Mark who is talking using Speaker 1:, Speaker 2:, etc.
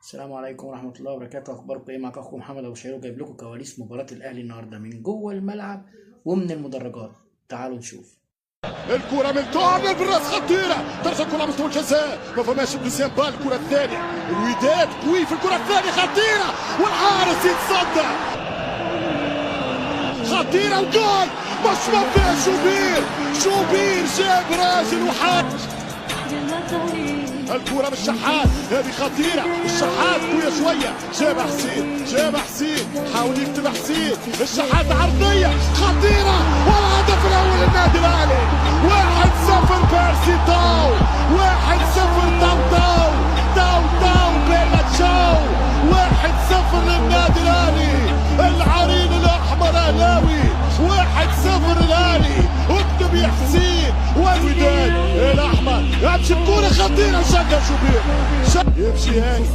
Speaker 1: السلام عليكم ورحمة الله وبركاته. أخباركم إيه؟ معاك أخوكم محمد أبو شير، جايب لكم كواليس مباراة الأهلي النهاردة من جوه الملعب ومن المدرجات. تعالوا نشوف.
Speaker 2: الكرة من تعمل بالراس خطيرة، ترجع الكرة مستوى الجزاء، ما فماش دوزيام بال. الكرة الثانية الوداد قوي في الكرة الثانية خطيرة، والحارس يتصدى خطيرة وجول. مش ممكن. شوبير جاب راجل وحط الكرة من الشحات، هذه خطيرة. الشحات قوية شوية، جاب حسين حاول يكتب حسين. الشحات عرضية خطيرة، والهدف الأول للنادي الأهلي. 1-0 بيرسي تاو، 1-0 تاو بيلا تشاو. 1-0 للنادي الأهلي، العرين الأحمر أهلاوي. 1-0 الأهلي، اكتب يا حسين. والوداد الأحمر يمشي بكرة خطيرة، شجع شوبير يمشي هاني.